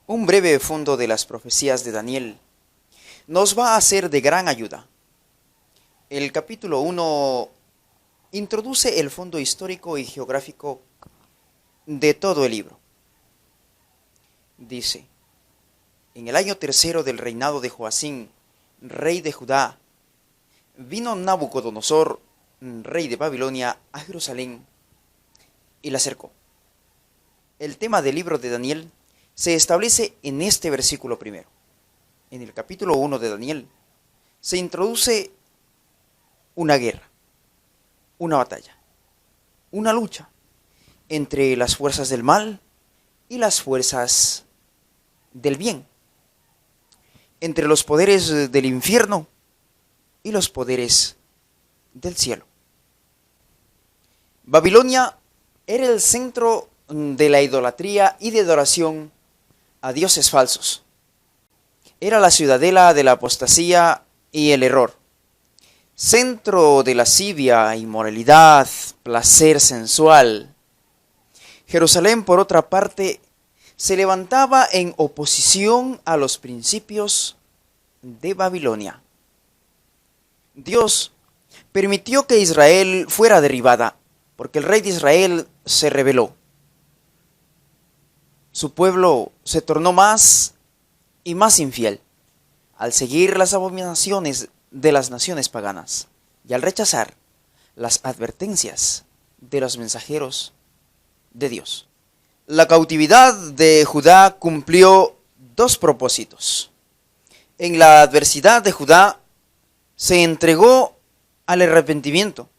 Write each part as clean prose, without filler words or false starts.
Un breve fondo de las profecías de Daniel nos va a ser de gran ayuda. El capítulo 1 introduce el fondo histórico y geográfico de todo el libro. Dice: en el año tercero del reinado de Joacín, rey de Judá, vino Nabucodonosor, rey de Babilonia, a Jerusalén y la cercó. El tema del libro de Daniel se establece en este versículo primero. En el capítulo 1 de Daniel se introduce una guerra, una batalla, una lucha entre las fuerzas del mal y las fuerzas del bien, entre los poderes del infierno y los poderes del cielo. Babilonia era el centro de la idolatría y de adoración a dioses falsos. Era la ciudadela de la apostasía y el error, centro de lascivia, inmoralidad, placer sensual. Jerusalén, por otra parte, se levantaba en oposición a los principios de Babilonia. Dios permitió que Israel fuera derribada, porque el rey de Israel se rebeló. Su pueblo se tornó más y más infiel al seguir las abominaciones de las naciones paganas y al rechazar las advertencias de los mensajeros de Dios. La cautividad de Judá cumplió dos propósitos. En la adversidad de Judá se entregó al arrepentimiento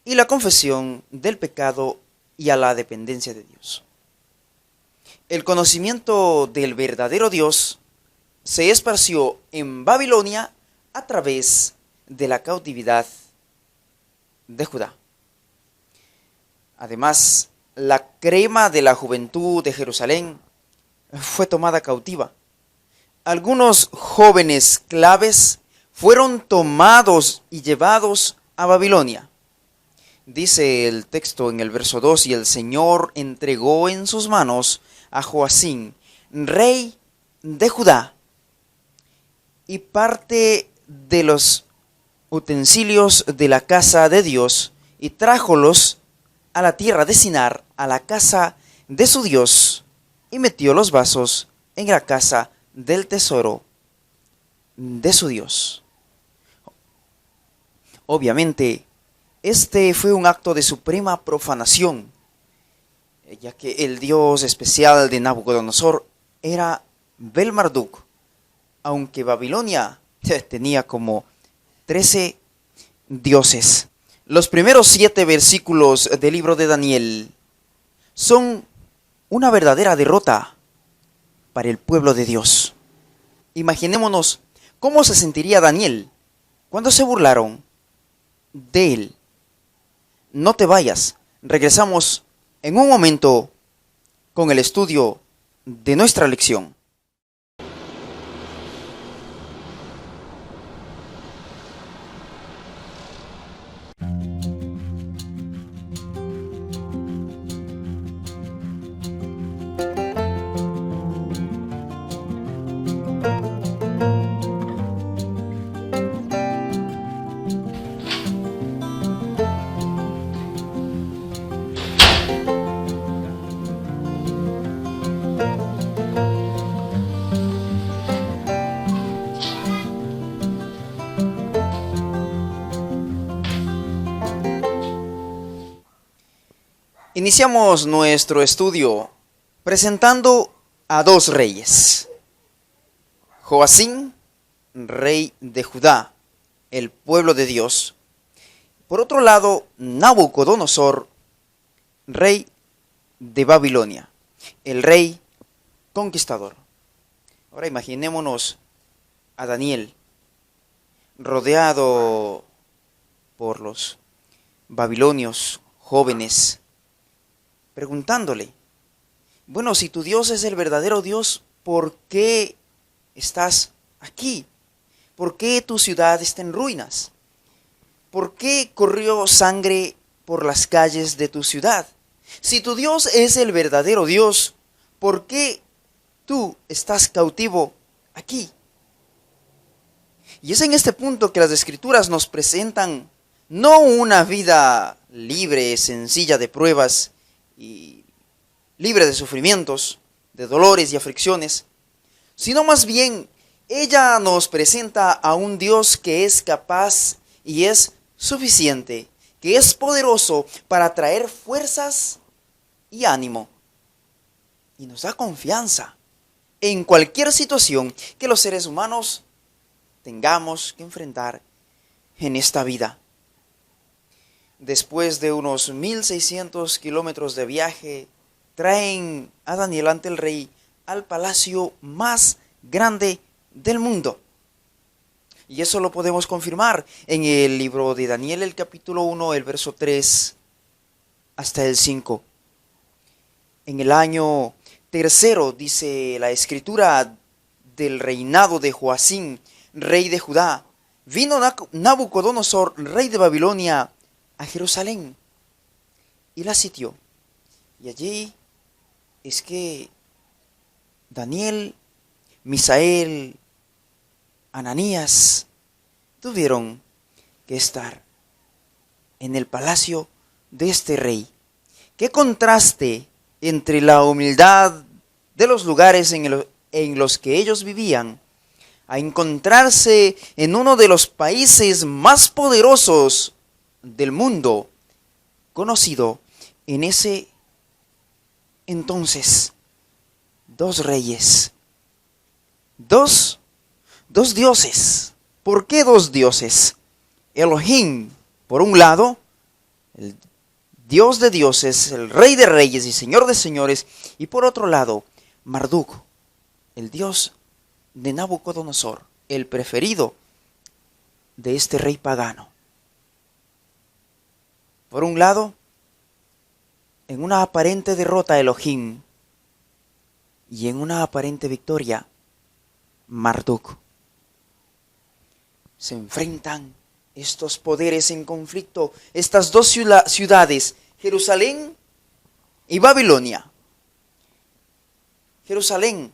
y la confesión del pecado y a la dependencia de Dios. El conocimiento del verdadero Dios se esparció en Babilonia a través de la cautividad de Judá. Además, la crema de la juventud de Jerusalén fue tomada cautiva. Algunos jóvenes claves fueron tomados y llevados a Babilonia. Dice el texto en el verso 2, y el Señor entregó en sus manos a Joacín, rey de Judá, y parte de los utensilios de la casa de Dios, y trájolos a la tierra de Sinar, a la casa de su Dios, y metió los vasos en la casa del tesoro de su Dios. Obviamente, este fue un acto de suprema profanación, ya que el dios especial de Nabucodonosor era Bel-Marduk, aunque Babilonia tenía como 13 dioses. Los primeros 7 versículos del libro de Daniel son una verdadera derrota para el pueblo de Dios. Imaginémonos cómo se sentiría Daniel cuando se burlaron de él. No te vayas, regresamos en un momento con el estudio de nuestra lección. Iniciamos nuestro estudio presentando a dos reyes. Joacín, rey de Judá, el pueblo de Dios. Por otro lado, Nabucodonosor, rey de Babilonia, el rey conquistador. Ahora imaginémonos a Daniel rodeado por los babilonios jóvenes, preguntándole: bueno, si tu Dios es el verdadero Dios, ¿por qué estás aquí? ¿Por qué tu ciudad está en ruinas? ¿Por qué corrió sangre por las calles de tu ciudad? Si tu Dios es el verdadero Dios, ¿por qué tú estás cautivo aquí. Y es en este punto que las Escrituras nos presentan no una vida libre, sencilla de pruebas y libre de sufrimientos, de dolores y aflicciones, sino más bien ella nos presenta a un Dios que es capaz y es suficiente, que es poderoso para traer fuerzas y ánimo. Y nos da confianza en cualquier situación que los seres humanos tengamos que enfrentar en esta vida. Después de unos 1600 kilómetros de viaje, traen a Daniel ante el rey al palacio más grande del mundo. Y eso lo podemos confirmar en el libro de Daniel, el capítulo 1, el verso 3 hasta el 5. En el año tercero, dice la escritura, del reinado de Joacim, rey de Judá, vino Nabucodonosor, rey de Babilonia, a Jerusalén y la sitió. Y allí es que Daniel, Misael, Ananías tuvieron que estar en el palacio de este rey. Qué contraste entre la humildad de los lugares en los que ellos vivían, a encontrarse en uno de los países más poderosos del mundo, conocido en ese entonces. Dos reyes, dos dioses. ¿Por qué dos dioses? Elohim, por un lado, el Dios de dioses, el Rey de reyes y Señor de señores, y por otro lado, Marduk, el Dios de Nabucodonosor, el preferido de este rey pagano. Por un lado, en una aparente derrota Elohim, y en una aparente victoria Marduk. Se enfrentan estos poderes en conflicto, estas dos ciudades, Jerusalén y Babilonia. Jerusalén,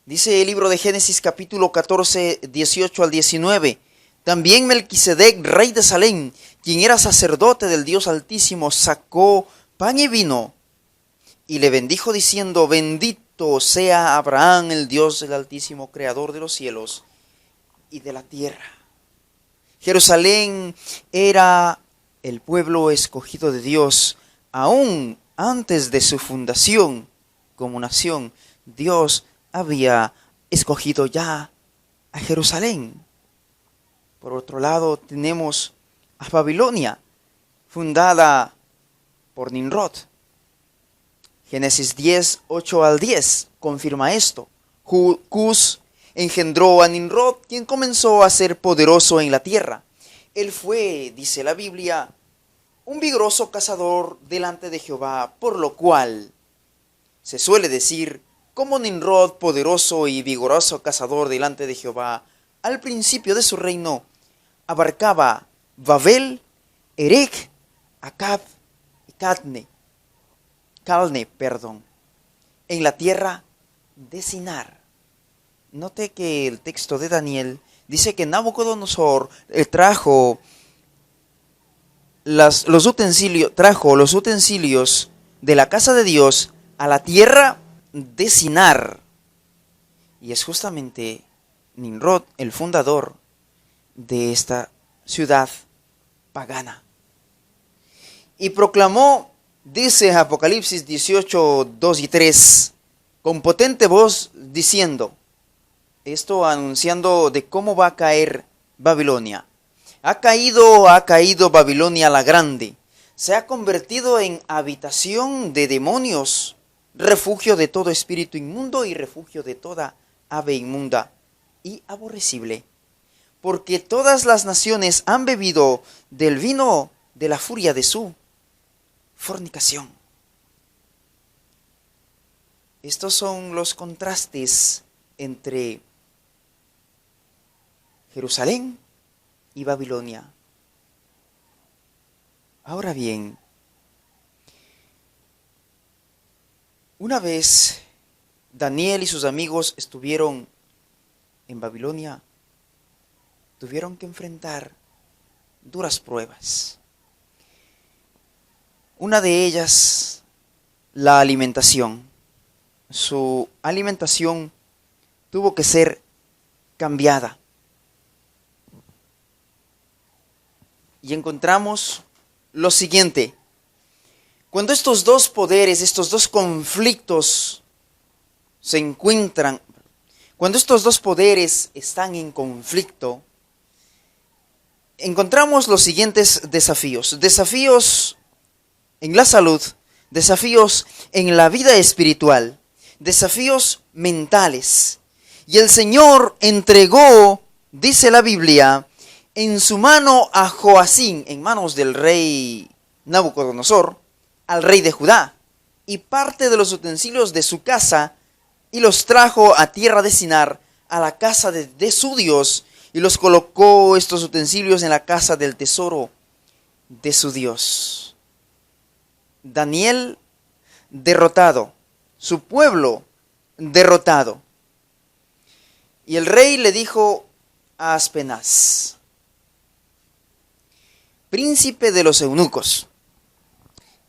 dice el libro de Génesis capítulo 14, 18 al 19, también Melquisedec, rey de Salem, quien era sacerdote del Dios Altísimo, sacó pan y vino y le bendijo diciendo: bendito sea Abraham, el Dios del Altísimo, creador de los cielos y de la tierra. Jerusalén era el pueblo escogido de Dios. Aún antes de su fundación como nación, Dios había escogido ya a Jerusalén. Por otro lado, tenemos a Babilonia, fundada por Nimrod. Génesis 10, 8 al 10 confirma esto. Cus engendró a Nimrod, quien comenzó a ser poderoso en la tierra. Él fue, dice la Biblia, un vigoroso cazador delante de Jehová, por lo cual se suele decir, como Nimrod, poderoso y vigoroso cazador delante de Jehová, al principio de su reino, abarcaba Babel, Erech, Acab y Calne, en la tierra de Sinar. Note que el texto de Daniel dice que Nabucodonosor trajo los utensilios de la casa de Dios a la tierra de Sinar. Y es justamente Nimrod, el fundador de esta ciudad pagana. Y proclamó, dice Apocalipsis 18, 2 y 3, con potente voz diciendo, esto anunciando de cómo va a caer Babilonia. Ha caído Babilonia la grande. Se ha convertido en habitación de demonios, refugio de todo espíritu inmundo y refugio de toda ave inmunda y aborrecible. Porque todas las naciones han bebido del vino de la furia de su fornicación. Estos son los contrastes entre Jerusalén y Babilonia. Ahora bien, una vez Daniel y sus amigos estuvieron en Babilonia, tuvieron que enfrentar duras pruebas. Una de ellas, la alimentación. Su alimentación tuvo que ser cambiada. Y encontramos lo siguiente: cuando estos dos poderes, estos dos conflictos se encuentran, cuando estos dos poderes están en conflicto, encontramos los siguientes desafíos. Desafíos en la salud, desafíos en la vida espiritual, desafíos mentales. Y el Señor entregó, dice la Biblia, en su mano a Joacín, en manos del rey Nabucodonosor, al rey de Judá, y parte de los utensilios de su casa, y los trajo a tierra de Sinar, a la casa de su Dios, y los colocó estos utensilios en la casa del tesoro de su Dios. Daniel derrotado, su pueblo derrotado. Y el rey le dijo a Aspenaz, príncipe de los eunucos,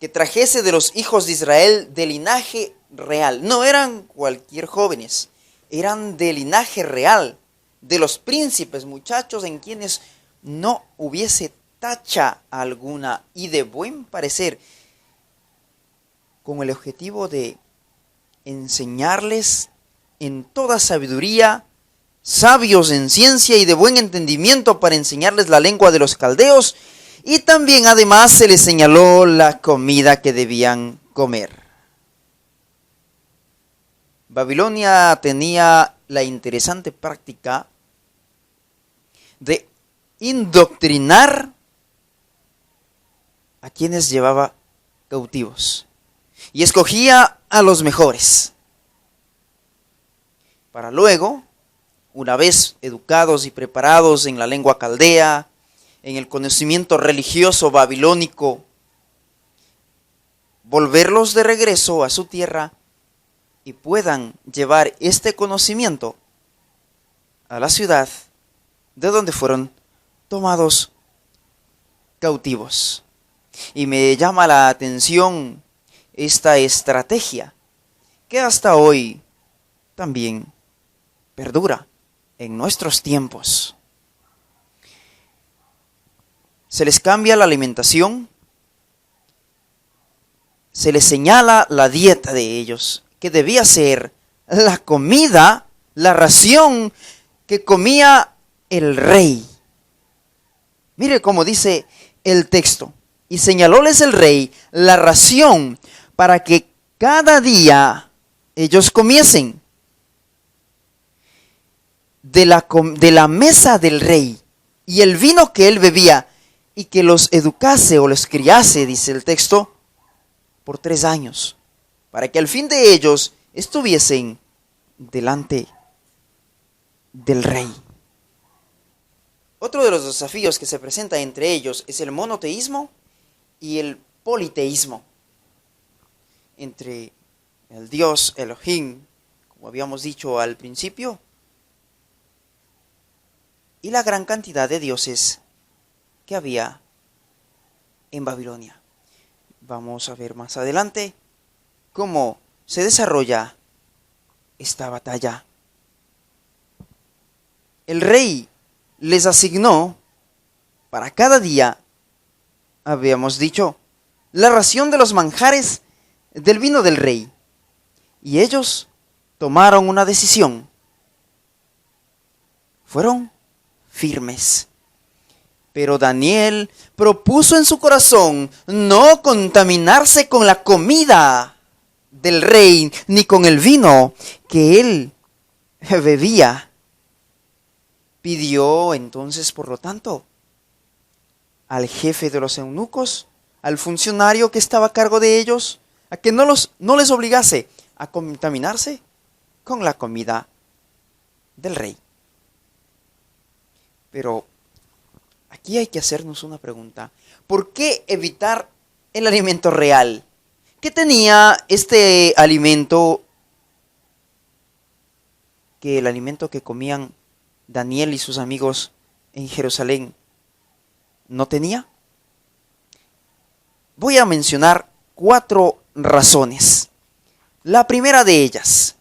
que trajese de los hijos de Israel de linaje real. No eran cualquier jóvenes, eran de linaje real, de los príncipes, muchachos en quienes no hubiese tacha alguna y de buen parecer, con el objetivo de enseñarles en toda sabiduría, sabios en ciencia y de buen entendimiento, para enseñarles la lengua de los caldeos, y también además se les señaló la comida que debían comer. Babilonia tenía la interesante práctica de indoctrinar a quienes llevaba cautivos y escogía a los mejores para luego, una vez educados y preparados en la lengua caldea, en el conocimiento religioso babilónico, volverlos de regreso a su tierra y puedan llevar este conocimiento a la ciudad de donde fueron tomados cautivos. Y me llama la atención esta estrategia que hasta hoy también perdura en nuestros tiempos. Se les cambia la alimentación, se les señala la dieta de ellos, que debía ser la comida, la ración que comía el rey. Mire cómo dice el texto: y señalóles el rey la ración para que cada día ellos comiesen de la mesa del rey, y el vino que él bebía, y que los educase o los criase, dice el texto, por 3 años, para que al fin de ellos estuviesen delante del rey. Otro de los desafíos que se presenta entre ellos es el monoteísmo y el politeísmo. Entre el Dios Elohim, como habíamos dicho al principio, y la gran cantidad de dioses que había en Babilonia. Vamos a ver más adelante cómo se desarrolla esta batalla. El rey les asignó para cada día, habíamos dicho, la ración de los manjares del vino del rey. Y ellos tomaron una decisión. Fueron firmes. Pero Daniel propuso en su corazón no contaminarse con la comida del rey, ni con el vino que él bebía. Pidió entonces, por lo tanto, al jefe de los eunucos, al funcionario que estaba a cargo de ellos, a que no les obligase a contaminarse con la comida del rey. Pero aquí hay que hacernos una pregunta. ¿Por qué evitar el alimento real? ¿Qué tenía este alimento que el alimento que comían Daniel y sus amigos en Jerusalén no tenía? Voy a mencionar 4 razones. La primera de ellas: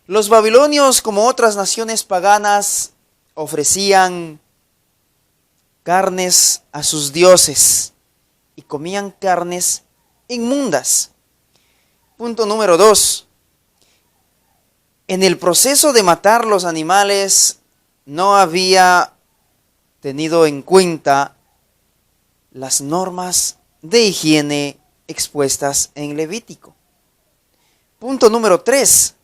los babilonios, como otras naciones paganas, ofrecían carnes a sus dioses y comían carnes inmundas. Punto número 2. En el proceso de matar los animales no había tenido en cuenta las normas de higiene expuestas en Levítico. Punto número 3.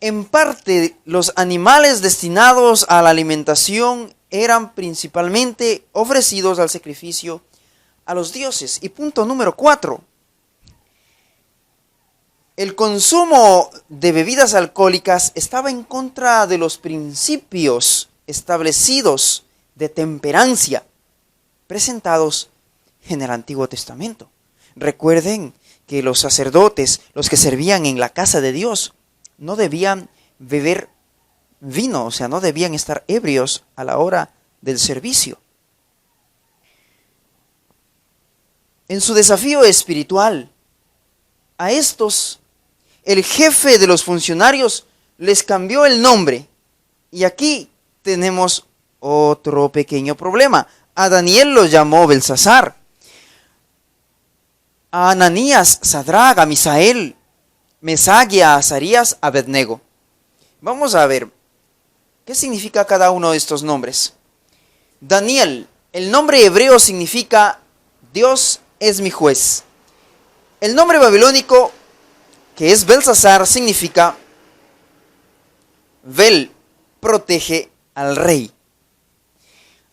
En parte, los animales destinados a la alimentación eran principalmente ofrecidos al sacrificio a los dioses. Y punto número 4. El consumo de bebidas alcohólicas estaba en contra de los principios establecidos de temperancia presentados en el Antiguo Testamento. Recuerden que los sacerdotes, los que servían en la casa de Dios, no debían beber vino, o sea, no debían estar ebrios a la hora del servicio. En su desafío espiritual, a estos, el jefe de los funcionarios les cambió el nombre. Y aquí tenemos otro pequeño problema. A Daniel lo llamó Belsasar. A Ananías, Sadrach, a Misael, Mesac y a Azarías, Abednego. Vamos a ver, ¿qué significa cada uno de estos nombres? Daniel, el nombre hebreo significa Dios es mi juez. El nombre babilónico, que es Belsasar, significa Bel, protege al rey.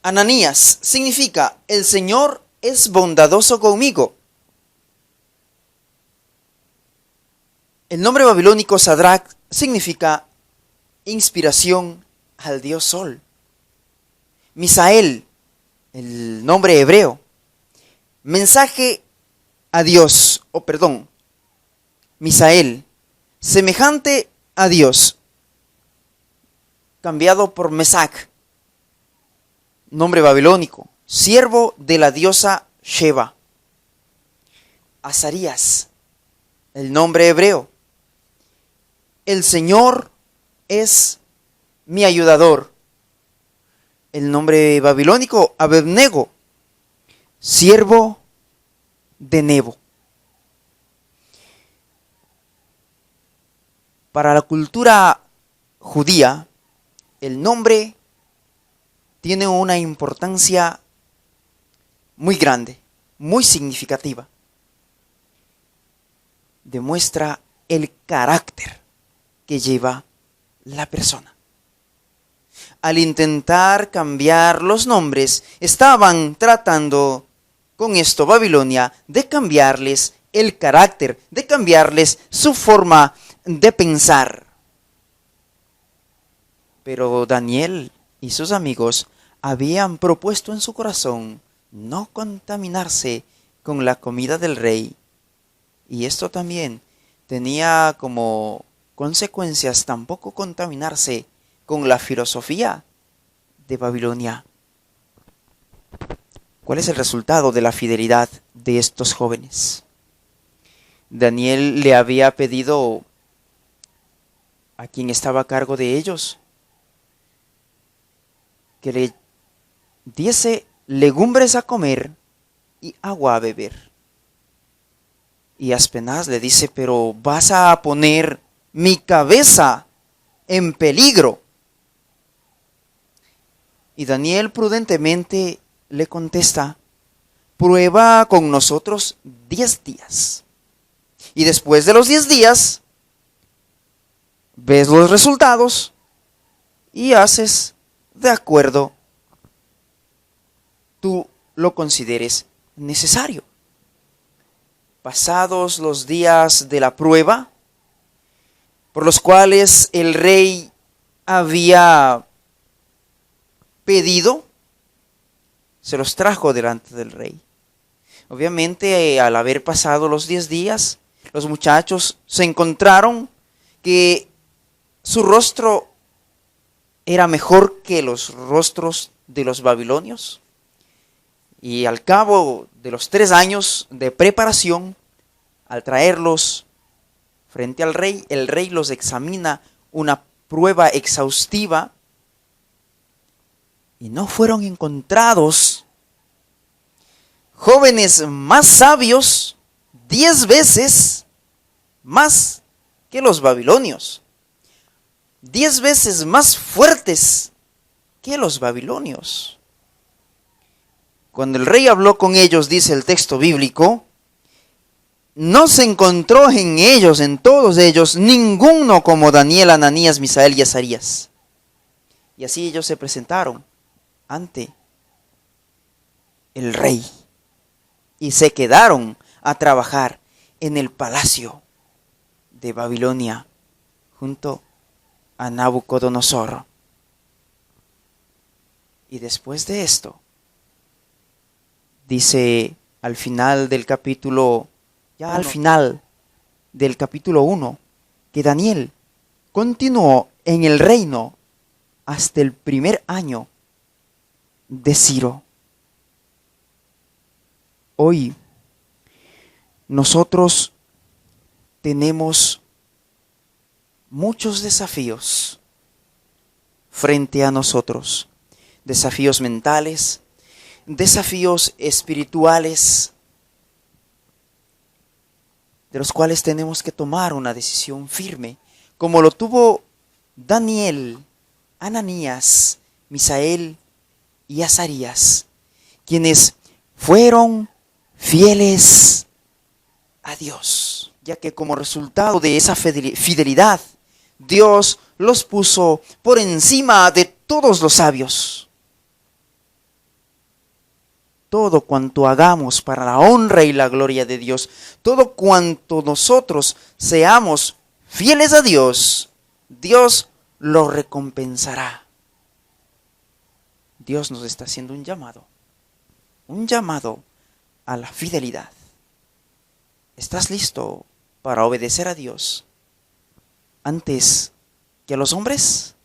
Ananías significa el Señor es bondadoso conmigo. El nombre babilónico Sadrach significa inspiración al Dios Sol. Misael, el nombre hebreo, mensaje a Dios, Misael, semejante a Dios, cambiado por Mesac, nombre babilónico, siervo de la diosa Sheba. Azarías, el nombre hebreo, el Señor es mi ayudador. El nombre babilónico, Abednego, siervo de Nebo. Para la cultura judía, el nombre tiene una importancia muy grande, muy significativa. Demuestra el carácter que lleva la persona. Al intentar cambiar los nombres, estaban tratando con esto Babilonia de cambiarles el carácter, de cambiarles su forma de pensar. Pero Daniel y sus amigos habían propuesto en su corazón no contaminarse con la comida del rey. Y esto también tenía como consecuencias tampoco contaminarse con la filosofía de Babilonia. ¿Cuál es el resultado de la fidelidad de estos jóvenes? Daniel le había pedido a quien estaba a cargo de ellos que le diese legumbres a comer y agua a beber. Y Aspenaz le dice, pero vas a poner mi cabeza en peligro. Y Daniel prudentemente le contesta, prueba con nosotros 10 días. Y después de los 10 días, ves los resultados y haces de acuerdo tú lo consideres necesario. Pasados los días de la prueba, por los cuales el rey había pedido, se los trajo delante del rey. Obviamente, al haber pasado los 10 días, los muchachos se encontraron que Su rostro era mejor que los rostros de los babilonios. Y al cabo de los 3 años de preparación, al traerlos frente al rey, el rey los examina una prueba exhaustiva y no fueron encontrados jóvenes más sabios 10 veces más que los babilonios, 10 veces más fuertes que los babilonios. Cuando el rey habló con ellos, dice el texto bíblico, no se encontró en ellos, en todos ellos, ninguno como Daniel, Ananías, Misael y Azarías. Y así ellos se presentaron ante el rey y se quedaron a trabajar en el palacio de Babilonia junto a Nabucodonosor. Y después de esto, dice al final del capítulo, ya al final del capítulo 1, que Daniel continuó en el reino hasta el primer año de Ciro. Hoy nosotros tenemos muchos desafíos frente a nosotros, desafíos mentales, desafíos espirituales, de los cuales tenemos que tomar una decisión firme, como lo tuvo Daniel, Ananías, Misael y Azarías, quienes fueron fieles a Dios, ya que como resultado de esa fidelidad, Dios los puso por encima de todos los sabios. Todo cuanto hagamos para la honra y la gloria de Dios, todo cuanto nosotros seamos fieles a Dios, Dios lo recompensará. Dios nos está haciendo un llamado a la fidelidad. ¿Estás listo para obedecer a Dios antes que a los hombres?